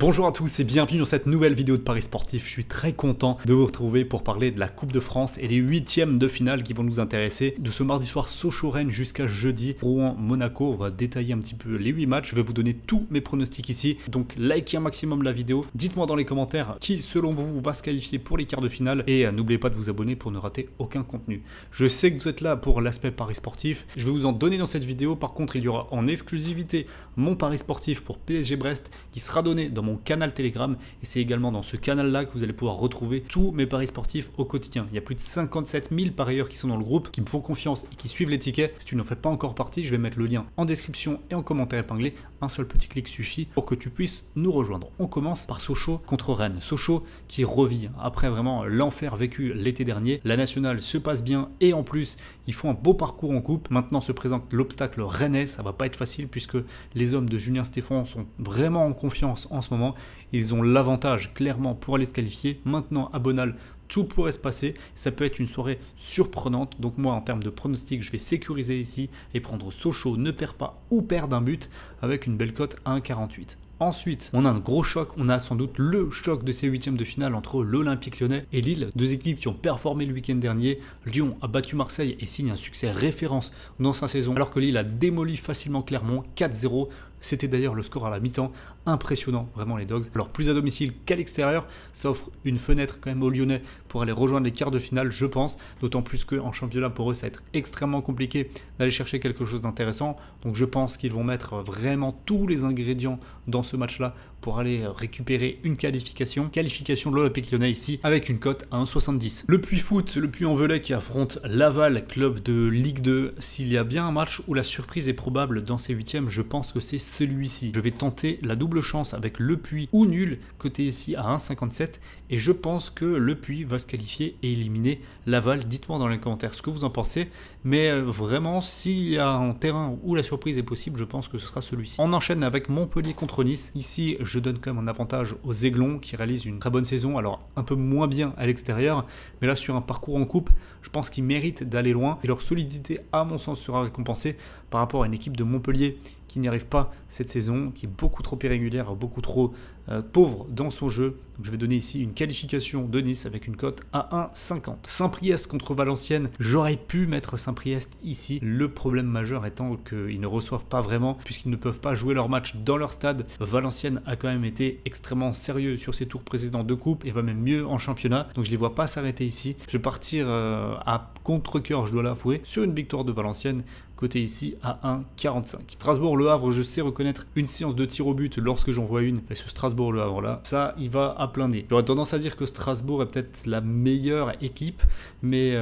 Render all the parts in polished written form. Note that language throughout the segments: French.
Bonjour à tous et bienvenue dans cette nouvelle vidéo de Paris Sportif. Je suis très content de vous retrouver pour parler de la Coupe de France et les huitièmes de finale qui vont nous intéresser. De ce mardi soir Sochaux-Rennes jusqu'à jeudi Rouen-Monaco. On va détailler un petit peu les 8 matchs. Je vais vous donner tous mes pronostics ici. Donc likez un maximum la vidéo. Dites-moi dans les commentaires qui selon vous va se qualifier pour les quarts de finale. Et n'oubliez pas de vous abonner pour ne rater aucun contenu. Je sais que vous êtes là pour l'aspect Paris Sportif. Je vais vous en donner dans cette vidéo. Par contre, il y aura en exclusivité mon Paris Sportif pour PSG Brest qui sera donné dans mon canal Telegram, et c'est également dans ce canal là que vous allez pouvoir retrouver tous mes paris sportifs au quotidien. Il y a plus de 57 000 parieurs qui sont dans le groupe, qui me font confiance et qui suivent les tickets. Si tu n'en fais pas encore partie, je vais mettre le lien en description et en commentaire épinglé. Un seul petit clic suffit pour que tu puisses nous rejoindre. On commence par Sochaux contre Rennes. Sochaux qui revit après vraiment l'enfer vécu l'été dernier. La nationale se passe bien et en plus ils font un beau parcours en coupe. Maintenant se présente l'obstacle rennais. Ça va pas être facile puisque les hommes de Julien Stéphan sont vraiment en confiance en ce moment. Ils ont l'avantage clairement pour aller se qualifier. Maintenant à Bonal, tout pourrait se passer. Ça peut être une soirée surprenante. Donc moi en termes de pronostic, je vais sécuriser ici et prendre Sochaux ne perd pas ou perd d'un but avec une belle cote à 1,48. Ensuite, on a un gros choc, on a sans doute le choc de ces huitièmes de finale entre l'Olympique Lyonnais et Lille, deux équipes qui ont performé le week-end dernier. Lyon a battu Marseille et signe un succès référence dans sa saison, alors que Lille a démoli facilement Clermont 4-0. C'était d'ailleurs le score à la mi-temps, impressionnant vraiment les Dogs. Alors plus à domicile qu'à l'extérieur, ça offre une fenêtre quand même aux Lyonnais pour aller rejoindre les quarts de finale, je pense. D'autant plus qu'en championnat pour eux, ça va être extrêmement compliqué d'aller chercher quelque chose d'intéressant. Donc je pense qu'ils vont mettre vraiment tous les ingrédients dans ce match-là pour aller récupérer une qualification. Qualification de l'Olympique Lyonnais ici avec une cote à 1,70. Le Puy Foot, le Puy-en-Velay qui affronte Laval, club de Ligue 2. S'il y a bien un match où la surprise est probable dans ces huitièmes, je pense que c'est celui-ci. Je vais tenter la double chance avec le Puy ou nul, côté ici à 1,57, et je pense que le Puy va se qualifier et éliminer Laval. Dites-moi dans les commentaires ce que vous en pensez, mais vraiment s'il y a un terrain où la surprise est possible, je pense que ce sera celui-ci. On enchaîne avec Montpellier contre Nice. Ici je donne quand même un avantage aux Aiglons qui réalisent une très bonne saison, alors un peu moins bien à l'extérieur, mais là sur un parcours en coupe, je pense qu'ils méritent d'aller loin et leur solidité à mon sens sera récompensée par rapport à une équipe de Montpellier qui n'y arrive pas cette saison, qui est beaucoup trop irrégulière, beaucoup trop pauvre dans son jeu. Donc je vais donner ici une qualification de Nice avec une cote à 1,50. Saint-Priest contre Valenciennes, j'aurais pu mettre Saint-Priest ici. Le problème majeur étant qu'ils ne reçoivent pas vraiment, puisqu'ils ne peuvent pas jouer leur match dans leur stade. Valenciennes a quand même été extrêmement sérieux sur ses tours précédents de coupe et va même mieux en championnat. Donc je ne les vois pas s'arrêter ici. Je vais partir à contre-cœur, je dois l'avouer, sur une victoire de Valenciennes. Côté ici à 1,45. Strasbourg-Le Havre, je sais reconnaître une séance de tir au but lorsque j'en vois une. Et ce Strasbourg-Le Havre là, ça il va à plein nez. J'aurais tendance à dire que Strasbourg est peut-être la meilleure équipe, mais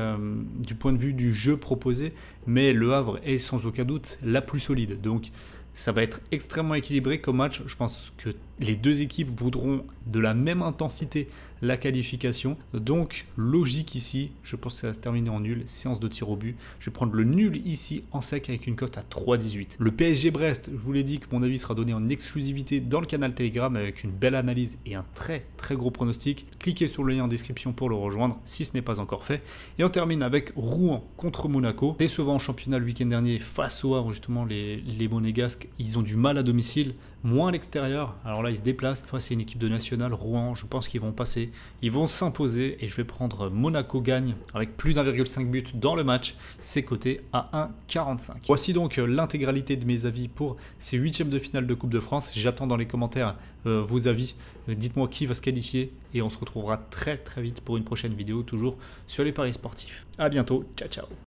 du point de vue du jeu proposé, mais Le Havre est sans aucun doute la plus solide. Donc ça va être extrêmement équilibré comme match. Je pense que les deux équipes voudront de la même intensité la qualification. Donc logique ici, je pense que ça va se terminer en nul, séance de tir au but. Je vais prendre le nul ici en sec avec une cote à 3,18. Le PSG Brest, je vous l'ai dit que mon avis sera donné en exclusivité dans le canal Telegram avec une belle analyse et un très gros pronostic. Cliquez sur le lien en description pour le rejoindre si ce n'est pas encore fait. Et on termine avec Rouen contre Monaco. Décevant en championnat le week-end dernier face au Havre, justement les Monégasques, ils ont du mal à domicile, moins à l'extérieur. Alors là ils se déplacent. Toi c'est une équipe de nationale, Rouen, je pense qu'ils vont passer. Ils vont s'imposer et je vais prendre Monaco gagne avec plus d'1,5 but dans le match. C'est coté à 1,45. Voici donc l'intégralité de mes avis pour ces huitièmes de finale de Coupe de France. J'attends dans les commentaires vos avis. Dites-moi qui va se qualifier et on se retrouvera très vite pour une prochaine vidéo, toujours sur les paris sportifs. À bientôt, ciao ciao.